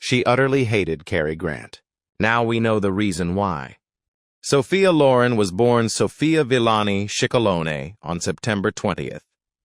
She utterly hated Cary Grant. Now we know the reason why. Sophia Loren was born Sophia Villani Ciccolone on September 20th,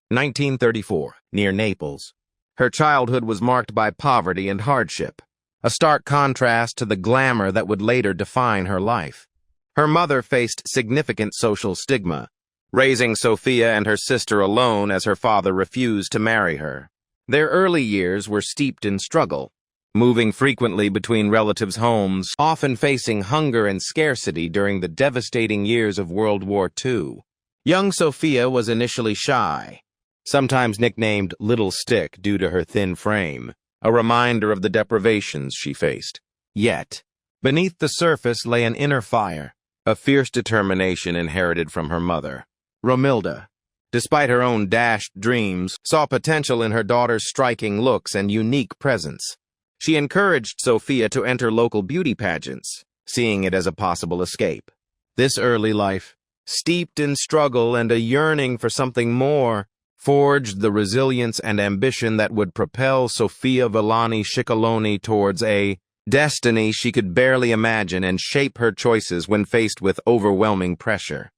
1934, near Naples. Her childhood was marked by poverty and hardship, a stark contrast to the glamour that would later define her life. Her mother faced significant social stigma, raising Sophia and her sister alone as her father refused to marry her. Their early years were steeped in struggle, moving frequently between relatives' homes, often facing hunger and scarcity during the devastating years of World War II. Young Sophia was initially shy, sometimes nicknamed Little Stick due to her thin frame, a reminder of the deprivations she faced. Yet, beneath the surface lay an inner fire, a fierce determination inherited from her mother. Romilda, despite her own dashed dreams, saw potential in her daughter's striking looks and unique presence. She encouraged Sophia to enter local beauty pageants, seeing it as a possible escape. This early life, steeped in struggle and a yearning for something more, forged the resilience and ambition that would propel Sophia Villani Ciccolone towards a destiny she could barely imagine and shape her choices when faced with overwhelming pressure.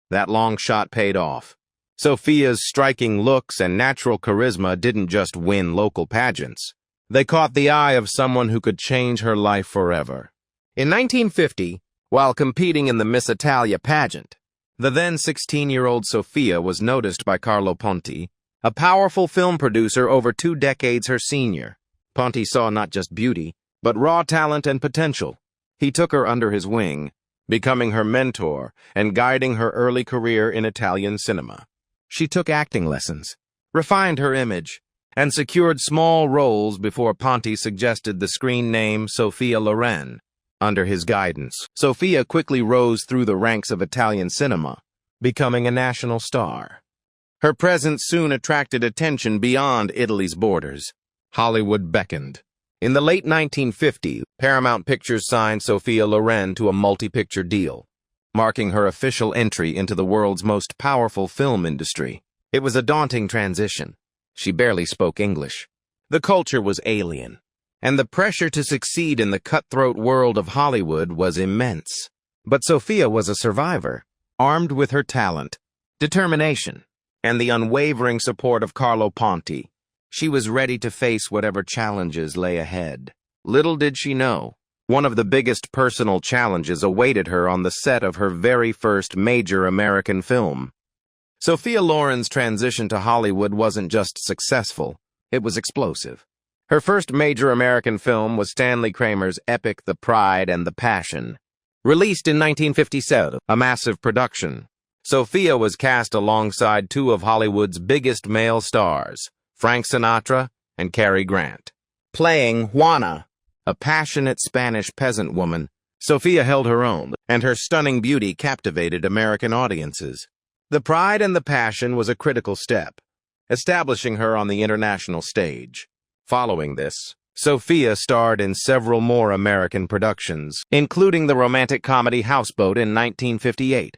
That long shot paid off. Sophia's striking looks and natural charisma didn't just win local pageants. They caught the eye of someone who could change her life forever. In 1950, while competing in the Miss Italia pageant, the then 16-year-old Sophia was noticed by Carlo Ponti, a powerful film producer over 2 decades her senior. Ponti saw not just beauty, but raw talent and potential. He took her under his wing, becoming her mentor and guiding her early career in Italian cinema. She took acting lessons, refined her image, and secured small roles before Ponti suggested the screen name Sophia Loren. Under his guidance, Sophia quickly rose through the ranks of Italian cinema, becoming a national star. Her presence soon attracted attention beyond Italy's borders. Hollywood beckoned. In the late 1950s, Paramount Pictures signed Sophia Loren to a multi-picture deal, marking her official entry into the world's most powerful film industry. It was a daunting transition. She barely spoke English. The culture was alien, and the pressure to succeed in the cutthroat world of Hollywood was immense. But Sophia was a survivor, armed with her talent, determination, and the unwavering support of Carlo Ponti. She was ready to face whatever challenges lay ahead. Little did she know, one of the biggest personal challenges awaited her on the set of her very first major American film. Sophia Loren's transition to Hollywood wasn't just successful, it was explosive. Her first major American film was Stanley Kramer's epic The Pride and the Passion. Released in 1957, a massive production, Sophia was cast alongside 2 of Hollywood's biggest male stars, Frank Sinatra and Cary Grant. Playing Juana, a passionate Spanish peasant woman, Sophia held her own, and her stunning beauty captivated American audiences. The Pride and the Passion was a critical step, establishing her on the international stage. Following this, Sophia starred in several more American productions, including the romantic comedy Houseboat in 1958.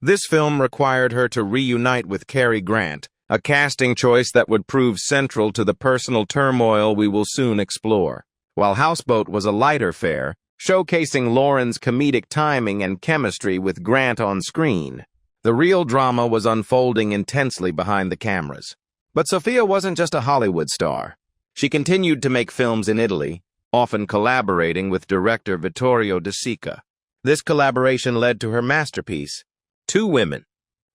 This film required her to reunite with Cary Grant, a casting choice that would prove central to the personal turmoil we will soon explore. While Houseboat was a lighter fare, showcasing Loren's comedic timing and chemistry with Grant on screen, the real drama was unfolding intensely behind the cameras. But Sophia wasn't just a Hollywood star. She continued to make films in Italy, often collaborating with director Vittorio De Sica. This collaboration led to her masterpiece, Two Women.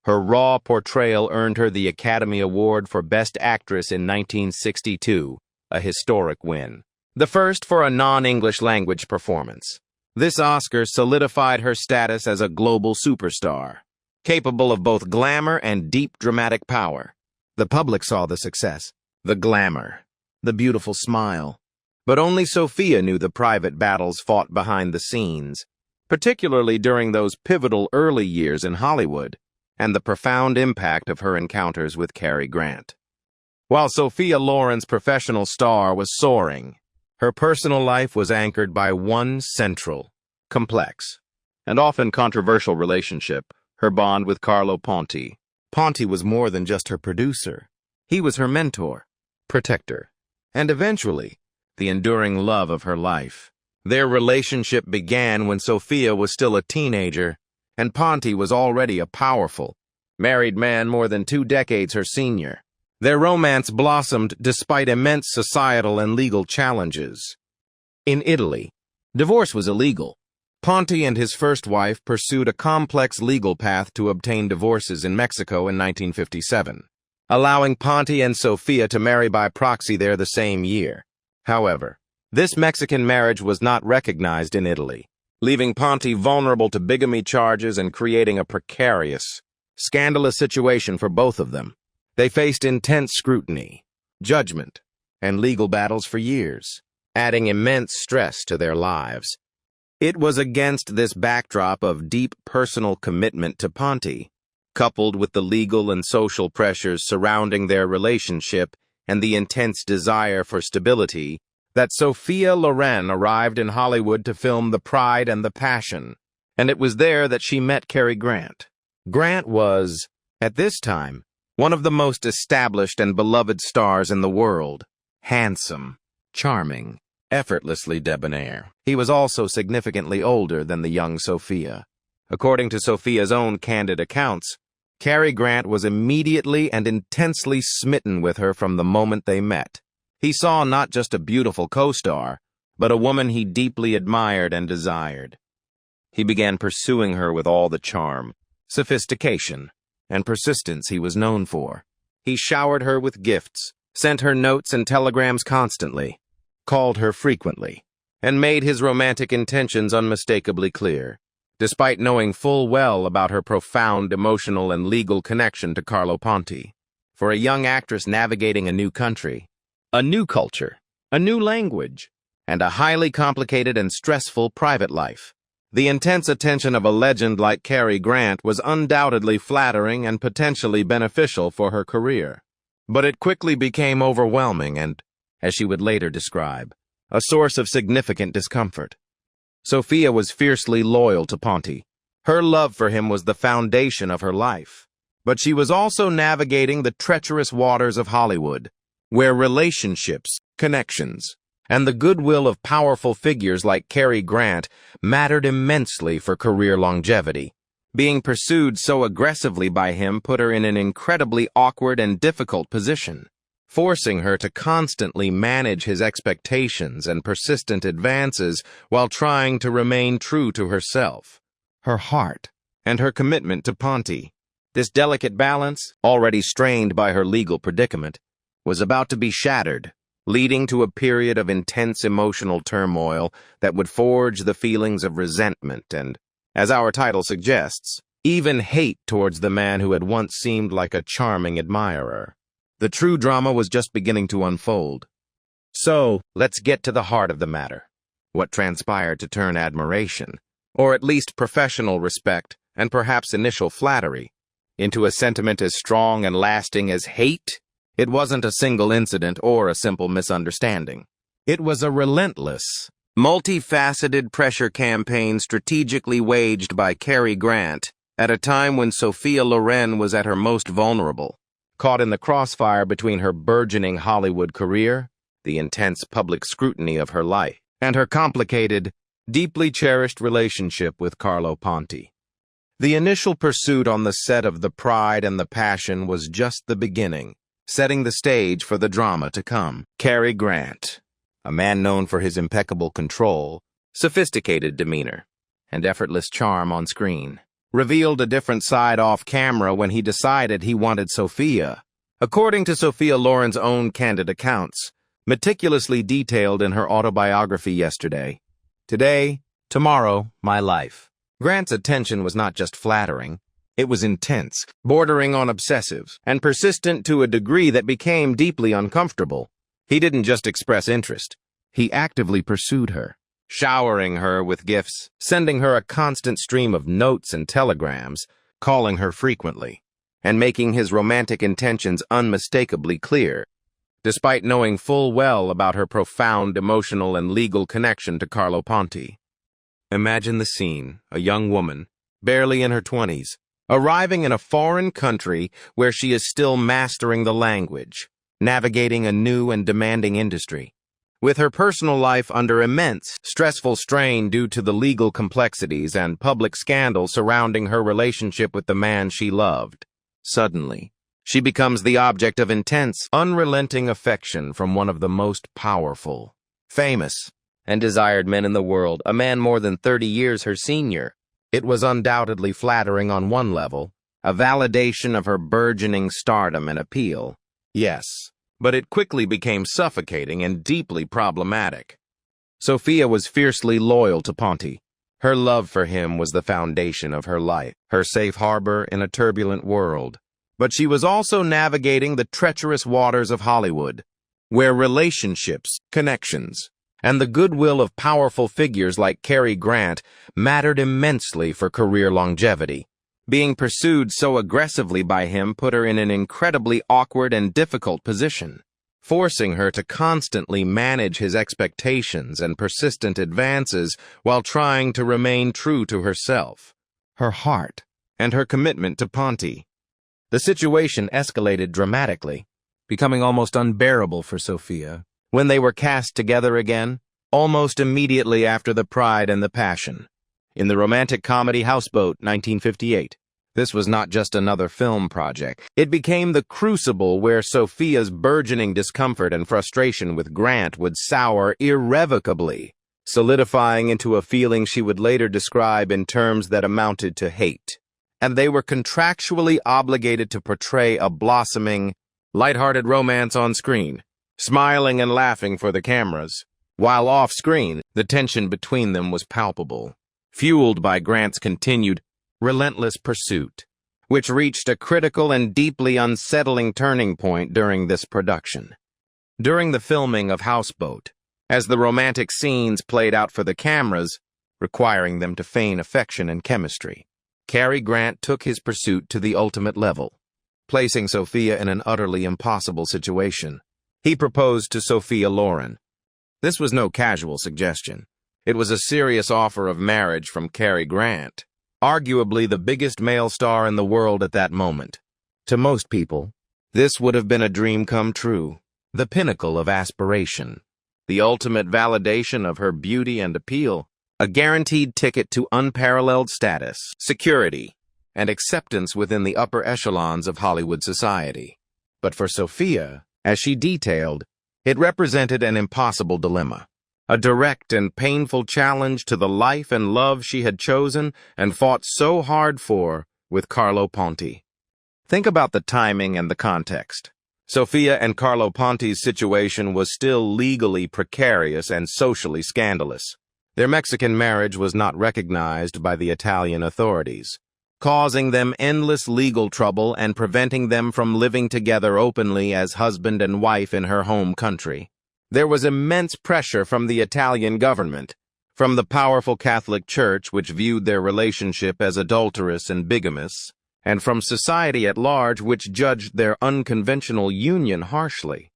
Her raw portrayal earned her the Academy Award for Best Actress in 1962, a historic win. The first for a non-English language performance. This Oscar solidified her status as a global superstar, capable of both glamour and deep dramatic power. The public saw the success, the glamour, the beautiful smile. But only Sophia knew the private battles fought behind the scenes, particularly during those pivotal early years in Hollywood, and the profound impact of her encounters with Cary Grant. While Sophia Loren's professional star was soaring, her personal life was anchored by one central, complex, and often controversial relationship, her bond with Carlo Ponti. Ponti was more than just her producer. He was her mentor, protector, and eventually, the enduring love of her life. Their relationship began when Sophia was still a teenager, and Ponti was already a powerful, married man more than 2 decades her senior. Their romance blossomed despite immense societal and legal challenges. In Italy, divorce was illegal. Ponti and his first wife pursued a complex legal path to obtain divorces in Mexico in 1957, allowing Ponti and Sophia to marry by proxy there the same year. However, this Mexican marriage was not recognized in Italy, leaving Ponti vulnerable to bigamy charges and creating a precarious, scandalous situation for both of them. They faced intense scrutiny, judgment, and legal battles for years, adding immense stress to their lives. It was against this backdrop of deep personal commitment to Ponti, coupled with the legal and social pressures surrounding their relationship and the intense desire for stability, that Sophia Loren arrived in Hollywood to film The Pride and the Passion, and it was there that she met Cary Grant. Grant was, at this time, one of the most established and beloved stars in the world. Handsome, charming, effortlessly debonair. He was also significantly older than the young Sophia. According to Sophia's own candid accounts, Cary Grant was immediately and intensely smitten with her from the moment they met. He saw not just a beautiful co-star, but a woman he deeply admired and desired. He began pursuing her with all the charm, sophistication, and persistence he was known for. He showered her with gifts, sent her notes and telegrams constantly, called her frequently, and made his romantic intentions unmistakably clear, despite knowing full well about her profound emotional and legal connection to Carlo Ponti. For a young actress navigating a new country, a new culture, a new language, and a highly complicated and stressful private life, the intense attention of a legend like Cary Grant was undoubtedly flattering and potentially beneficial for her career. But it quickly became overwhelming and, as she would later describe, a source of significant discomfort. Sophia was fiercely loyal to Ponti. Her love for him was the foundation of her life. But she was also navigating the treacherous waters of Hollywood, where relationships, connections, and the goodwill of powerful figures like Cary Grant mattered immensely for career longevity. Being pursued so aggressively by him put her in an incredibly awkward and difficult position, forcing her to constantly manage his expectations and persistent advances while trying to remain true to herself, her heart, and her commitment to Ponti. This delicate balance, already strained by her legal predicament, was about to be shattered, leading to a period of intense emotional turmoil that would forge the feelings of resentment and, as our title suggests, even hate towards the man who had once seemed like a charming admirer. The true drama was just beginning to unfold. So, let's get to the heart of the matter. What transpired to turn admiration, or at least professional respect and perhaps initial flattery, into a sentiment as strong and lasting as hate? It wasn't a single incident or a simple misunderstanding. It was a relentless, multifaceted pressure campaign strategically waged by Cary Grant at a time when Sophia Loren was at her most vulnerable, caught in the crossfire between her burgeoning Hollywood career, the intense public scrutiny of her life, and her complicated, deeply cherished relationship with Carlo Ponti. The initial pursuit on the set of The Pride and the Passion was just the beginning, setting the stage for the drama to come. Cary Grant, a man known for his impeccable control, sophisticated demeanor, and effortless charm on screen, revealed a different side off camera when he decided he wanted Sophia. According to Sophia Loren's own candid accounts, meticulously detailed in her autobiography yesterday, "Today, tomorrow, my life." Grant's attention was not just flattering. It was intense, bordering on obsessive, and persistent to a degree that became deeply uncomfortable. He didn't just express interest. He actively pursued her, showering her with gifts, sending her a constant stream of notes and telegrams, calling her frequently, and making his romantic intentions unmistakably clear, despite knowing full well about her profound emotional and legal connection to Carlo Ponti. Imagine the scene: a young woman, barely in her 20s, arriving in a foreign country where she is still mastering the language, navigating a new and demanding industry, With her personal life under immense, stressful strain due to the legal complexities and public scandal surrounding her relationship with the man she loved, suddenly, she becomes the object of intense, unrelenting affection from one of the most powerful, famous, and desired men in the world, a man more than 30 years her senior. It was undoubtedly flattering on one level, a validation of her burgeoning stardom and appeal. Yes, but it quickly became suffocating and deeply problematic. Sophia was fiercely loyal to Ponti. Her love for him was the foundation of her life, her safe harbor in a turbulent world. But she was also navigating the treacherous waters of Hollywood, where relationships, connections, and the goodwill of powerful figures like Cary Grant mattered immensely for career longevity. Being pursued so aggressively by him put her in an incredibly awkward and difficult position, forcing her to constantly manage his expectations and persistent advances while trying to remain true to herself, her heart, and her commitment to Ponti. The situation escalated dramatically, becoming almost unbearable for Sophia when they were cast together again, almost immediately after The Pride and the Passion, in the romantic comedy Houseboat, 1958. This was not just another film project. It became the crucible where Sophia's burgeoning discomfort and frustration with Grant would sour irrevocably, solidifying into a feeling she would later describe in terms that amounted to hate. And they were contractually obligated to portray a blossoming, lighthearted romance on screen, smiling and laughing for the cameras, while off-screen, the tension between them was palpable, fueled by Grant's continued, relentless pursuit, which reached a critical and deeply unsettling turning point during this production. During the filming of Houseboat, as the romantic scenes played out for the cameras, requiring them to feign affection and chemistry, Cary Grant took his pursuit to the ultimate level, placing Sophia in an utterly impossible situation. He proposed to Sophia Loren. This was no casual suggestion. It was a serious offer of marriage from Cary Grant, arguably the biggest male star in the world at that moment. To most people, this would have been a dream come true, the pinnacle of aspiration, the ultimate validation of her beauty and appeal, a guaranteed ticket to unparalleled status, security, and acceptance within the upper echelons of Hollywood society. But for Sophia, as she detailed, it represented an impossible dilemma, a direct and painful challenge to the life and love she had chosen and fought so hard for with Carlo Ponti. Think about the timing and the context. Sophia and Carlo Ponti's situation was still legally precarious and socially scandalous. Their Mexican marriage was not recognized by the Italian authorities, causing them endless legal trouble and preventing them from living together openly as husband and wife in her home country. There was immense pressure from the Italian government, from the powerful Catholic Church, which viewed their relationship as adulterous and bigamous, and from society at large, which judged their unconventional union harshly.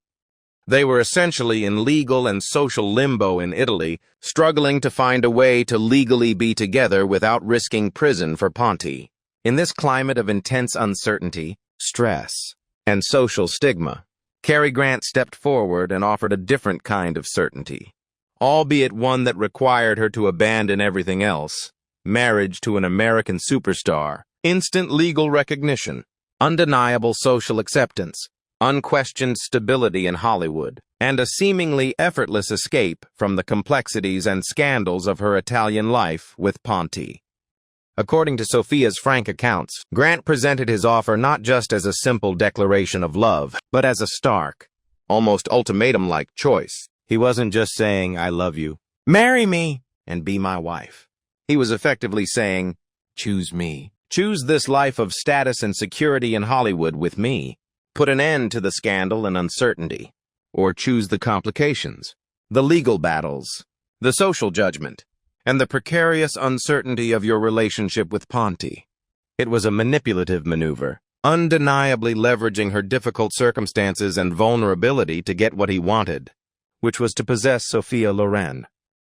They were essentially in legal and social limbo in Italy, struggling to find a way to legally be together without risking prison for Ponti. In this climate of intense uncertainty, stress, and social stigma, Cary Grant stepped forward and offered a different kind of certainty, albeit one that required her to abandon everything else: marriage to an American superstar, instant legal recognition, undeniable social acceptance, unquestioned stability in Hollywood, and a seemingly effortless escape from the complexities and scandals of her Italian life with Ponti. According to Sophia's frank accounts, Grant presented his offer not just as a simple declaration of love, but as a stark, almost ultimatum-like choice. He wasn't just saying, "I love you, marry me, and be my wife." He was effectively saying, "Choose me. Choose this life of status and security in Hollywood with me. Put an end to the scandal and uncertainty. Or choose the complications, the legal battles, the social judgment, and the precarious uncertainty of your relationship with Ponti." It was a manipulative maneuver, undeniably leveraging her difficult circumstances and vulnerability to get what he wanted, which was to possess Sophia Loren.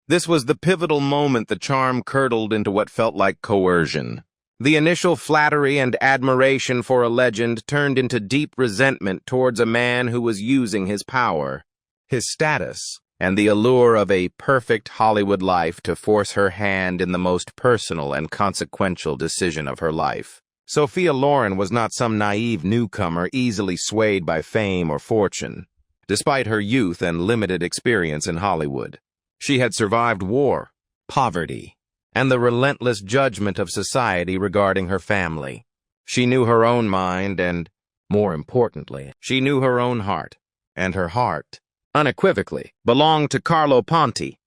This was the pivotal moment the charm curdled into what felt like coercion. The initial flattery and admiration for a legend turned into deep resentment towards a man who was using his power, his status, and the allure of a perfect Hollywood life to force her hand in the most personal and consequential decision of her life. Sophia Loren was not some naive newcomer easily swayed by fame or fortune. Despite her youth and limited experience in Hollywood, she had survived war, poverty, and the relentless judgment of society regarding her family. She knew her own mind and, more importantly, she knew her own heart, and her heart, unequivocally, belonged to Carlo Ponti.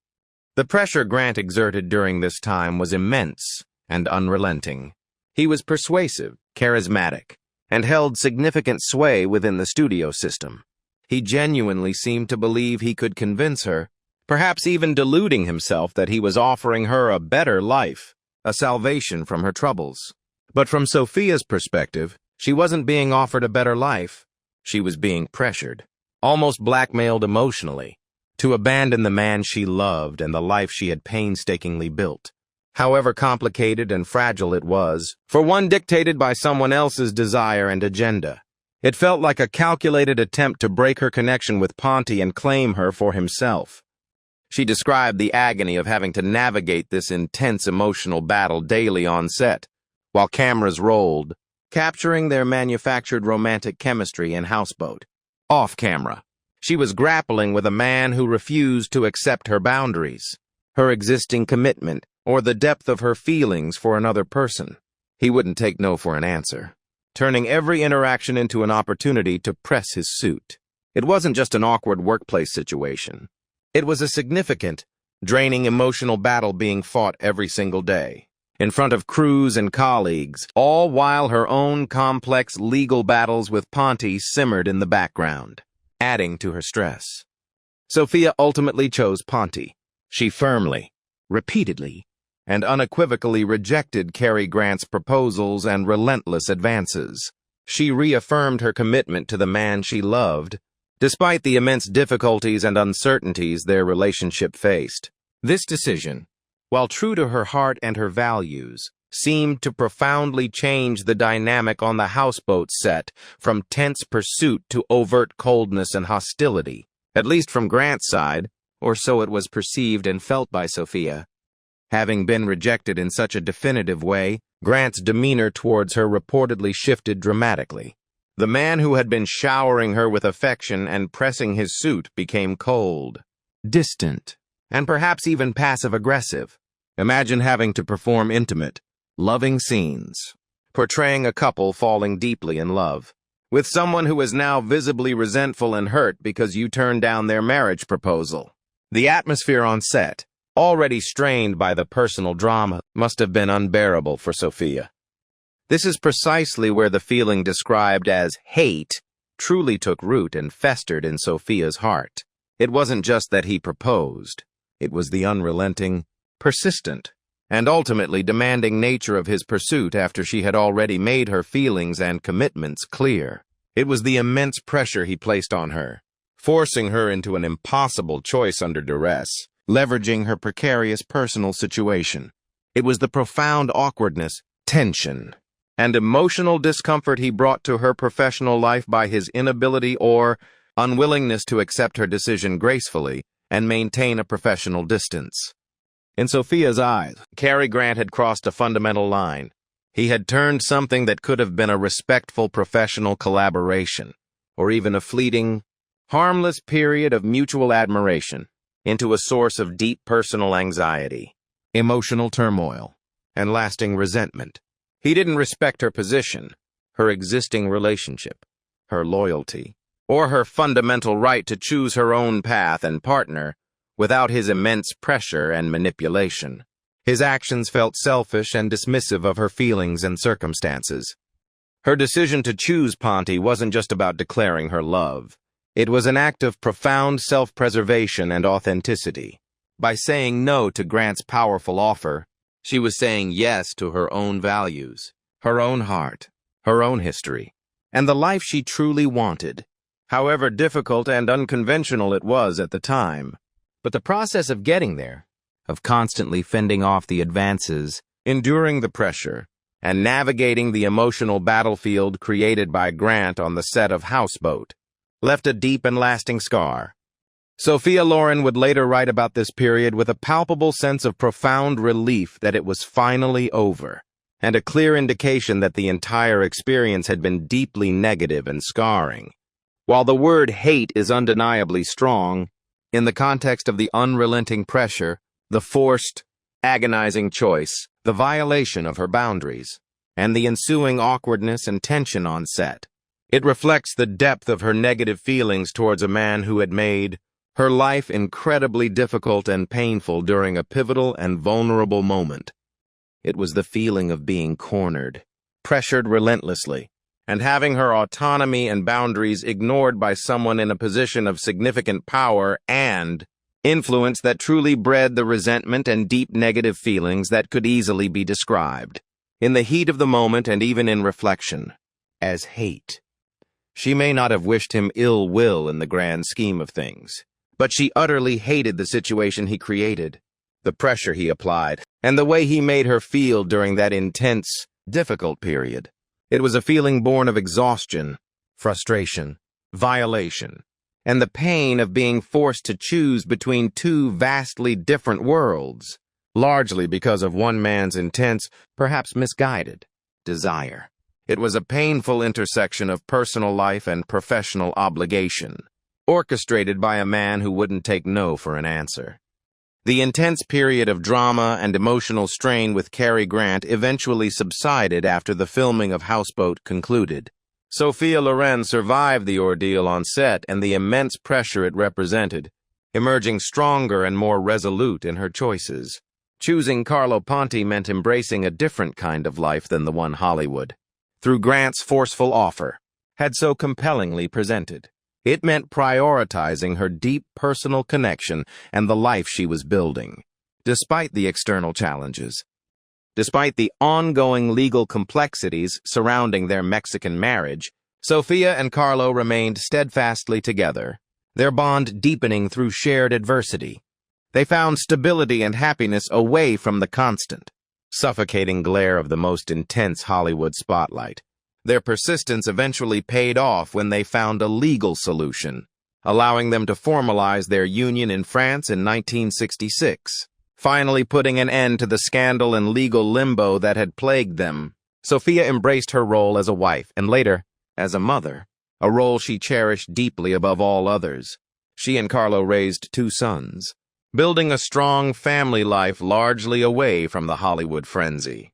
The pressure Grant exerted during this time was immense and unrelenting. He was persuasive, charismatic, and held significant sway within the studio system. He genuinely seemed to believe he could convince her, perhaps even deluding himself that he was offering her a better life, a salvation from her troubles. But from Sophia's perspective, she wasn't being offered a better life. She was being pressured, almost blackmailed emotionally, to abandon the man she loved and the life she had painstakingly built. However complicated and fragile it was, for one dictated by someone else's desire and agenda. It felt like a calculated attempt to break her connection with Ponti and claim her for himself. She described the agony of having to navigate this intense emotional battle daily on set, while cameras rolled, capturing their manufactured romantic chemistry in Houseboat. Off camera, she was grappling with a man who refused to accept her boundaries, her existing commitment, or the depth of her feelings for another person. He wouldn't take no for an answer, turning every interaction into an opportunity to press his suit. It wasn't just an awkward workplace situation. It was a significant, draining emotional battle being fought every single day, in front of crews and colleagues, all while her own complex legal battles with Ponti simmered in the background, adding to her stress. Sophia ultimately chose Ponti. She firmly, repeatedly, and unequivocally rejected Cary Grant's proposals and relentless advances. She reaffirmed her commitment to the man she loved, despite the immense difficulties and uncertainties their relationship faced. This decision, while true to her heart and her values, seemed to profoundly change the dynamic on the Houseboat set from tense pursuit to overt coldness and hostility, at least from Grant's side, or so it was perceived and felt by Sophia. Having been rejected in such a definitive way, Grant's demeanor towards her reportedly shifted dramatically. The man who had been showering her with affection and pressing his suit became cold, distant, and perhaps even passive-aggressive. Imagine having to perform intimate, loving scenes, portraying a couple falling deeply in love, with someone who is now visibly resentful and hurt because you turned down their marriage proposal. The atmosphere on set, already strained by the personal drama, must have been unbearable for Sophia. This is precisely where the feeling described as hate truly took root and festered in Sophia's heart. It wasn't just that he proposed. It was the unrelenting, persistent, and ultimately demanding nature of his pursuit after she had already made her feelings and commitments clear. It was the immense pressure he placed on her, forcing her into an impossible choice under duress, leveraging her precarious personal situation. It was the profound awkwardness, tension, and emotional discomfort he brought to her professional life by his inability or unwillingness to accept her decision gracefully and maintain a professional distance. In Sophia's eyes, Cary Grant had crossed a fundamental line. He had turned something that could have been a respectful professional collaboration, or even a fleeting, harmless period of mutual admiration, into a source of deep personal anxiety, emotional turmoil, and lasting resentment. He didn't respect her position, her existing relationship, her loyalty, or her fundamental right to choose her own path and partner without his immense pressure and manipulation. His actions felt selfish and dismissive of her feelings and circumstances. Her decision to choose Ponti wasn't just about declaring her love. It was an act of profound self-preservation and authenticity. By saying no to Grant's powerful offer, she was saying yes to her own values, her own heart, her own history, and the life she truly wanted, however difficult and unconventional it was at the time. But the process of getting there, of constantly fending off the advances, enduring the pressure, and navigating the emotional battlefield created by Grant on the set of Houseboat, left a deep and lasting scar. Sophia Loren would later write about this period with a palpable sense of profound relief that it was finally over, and a clear indication that the entire experience had been deeply negative and scarring. While the word hate is undeniably strong, in the context of the unrelenting pressure, the forced, agonizing choice, the violation of her boundaries, and the ensuing awkwardness and tension on set, it reflects the depth of her negative feelings towards a man who had made her life incredibly difficult and painful during a pivotal and vulnerable moment. It was the feeling of being cornered, pressured relentlessly, and having her autonomy and boundaries ignored by someone in a position of significant power and influence that truly bred the resentment and deep negative feelings that could easily be described, in the heat of the moment and even in reflection, as hate. She may not have wished him ill will in the grand scheme of things, but she utterly hated the situation he created, the pressure he applied, and the way he made her feel during that intense, difficult period. It was a feeling born of exhaustion, frustration, violation, and the pain of being forced to choose between two vastly different worlds, largely because of one man's intense, perhaps misguided, desire. It was a painful intersection of personal life and professional obligation, orchestrated by a man who wouldn't take no for an answer. The intense period of drama and emotional strain with Cary Grant eventually subsided after the filming of Houseboat concluded. Sophia Loren survived the ordeal on set and the immense pressure it represented, emerging stronger and more resolute in her choices. Choosing Carlo Ponti meant embracing a different kind of life than the one Hollywood, through Grant's forceful offer, had so compellingly presented. It meant prioritizing her deep personal connection and the life she was building, despite the external challenges. Despite the ongoing legal complexities surrounding their Mexican marriage, Sophia and Carlo remained steadfastly together, their bond deepening through shared adversity. They found stability and happiness away from the constant, suffocating glare of the most intense Hollywood spotlight. Their persistence eventually paid off when they found a legal solution, allowing them to formalize their union in France in 1966, finally putting an end to the scandal and legal limbo that had plagued them. Sophia embraced her role as a wife and later as a mother, a role she cherished deeply above all others. She and Carlo raised 2 sons, building a strong family life largely away from the Hollywood frenzy.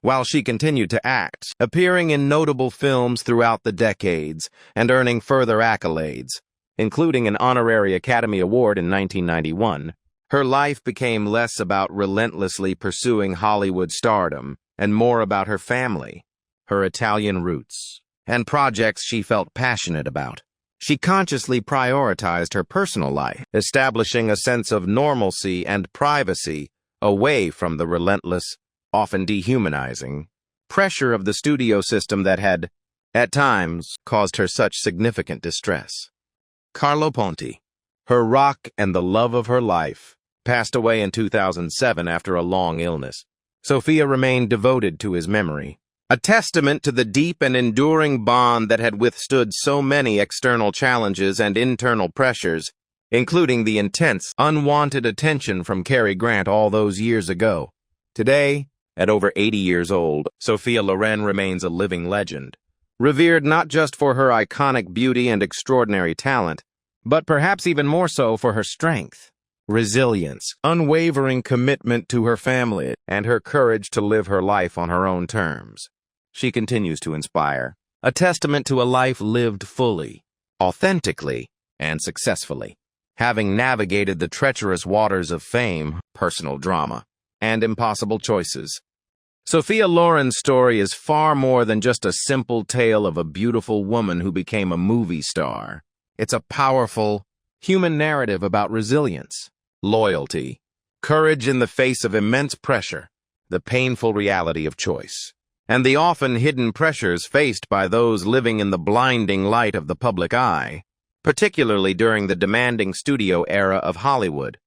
While she continued to act, appearing in notable films throughout the decades and earning further accolades, including an honorary Academy Award in 1991, her life became less about relentlessly pursuing Hollywood stardom and more about her family, her Italian roots, and projects she felt passionate about. She consciously prioritized her personal life, establishing a sense of normalcy and privacy away from the relentless, often dehumanizing, pressure of the studio system that had, at times, caused her such significant distress. Carlo Ponti, her rock and the love of her life, passed away in 2007 after a long illness. Sophia remained devoted to his memory, a testament to the deep and enduring bond that had withstood so many external challenges and internal pressures, including the intense, unwanted attention from Cary Grant all those years ago. Today, at over 80 years old, Sophia Loren remains a living legend, revered not just for her iconic beauty and extraordinary talent, but perhaps even more so for her strength, resilience, unwavering commitment to her family, and her courage to live her life on her own terms. She continues to inspire, a testament to a life lived fully, authentically, and successfully, having navigated the treacherous waters of fame, personal drama, and impossible choices. Sophia Loren's story is far more than just a simple tale of a beautiful woman who became a movie star. It's a powerful, human narrative about resilience, loyalty, courage in the face of immense pressure, the painful reality of choice, and the often hidden pressures faced by those living in the blinding light of the public eye, particularly during the demanding studio era of Hollywood.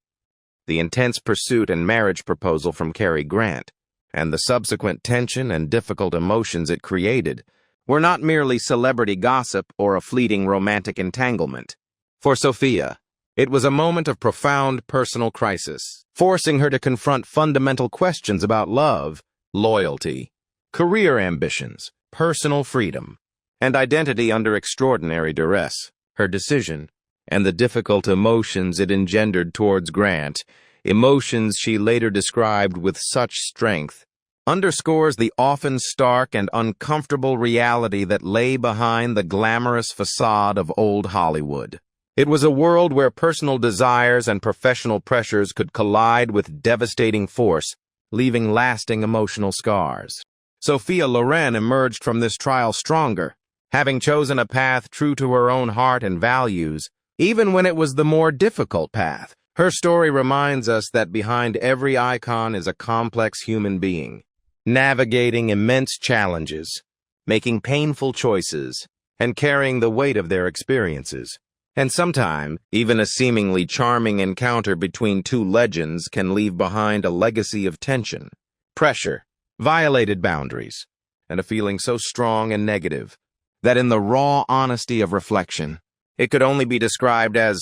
The intense pursuit and marriage proposal from Cary Grant, and the subsequent tension and difficult emotions it created, were not merely celebrity gossip or a fleeting romantic entanglement. For Sophia, It was a moment of profound personal crisis, forcing her to confront fundamental questions about love, loyalty, career ambitions, personal freedom, and identity under extraordinary duress. Her decision, and the difficult emotions it engendered towards Grant, emotions she later described with such strength, underscores the often stark and uncomfortable reality that lay behind the glamorous facade of old Hollywood. It was a world where personal desires and professional pressures could collide with devastating force, leaving lasting emotional scars. Sophia Loren emerged from this trial stronger, having chosen a path true to her own heart and values, even when it was the more difficult path. Her story reminds us that behind every icon is a complex human being, navigating immense challenges, making painful choices, and carrying the weight of their experiences. And sometimes, even a seemingly charming encounter between two legends can leave behind a legacy of tension, pressure, violated boundaries, and a feeling so strong and negative that in the raw honesty of reflection, it could only be described as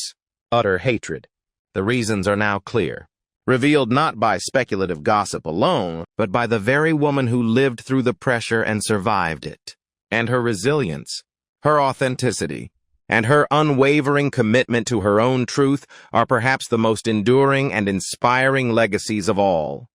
utter hatred. The reasons are now clear, revealed not by speculative gossip alone, but by the very woman who lived through the pressure and survived it. And her resilience, her authenticity, and her unwavering commitment to her own truth are perhaps the most enduring and inspiring legacies of all.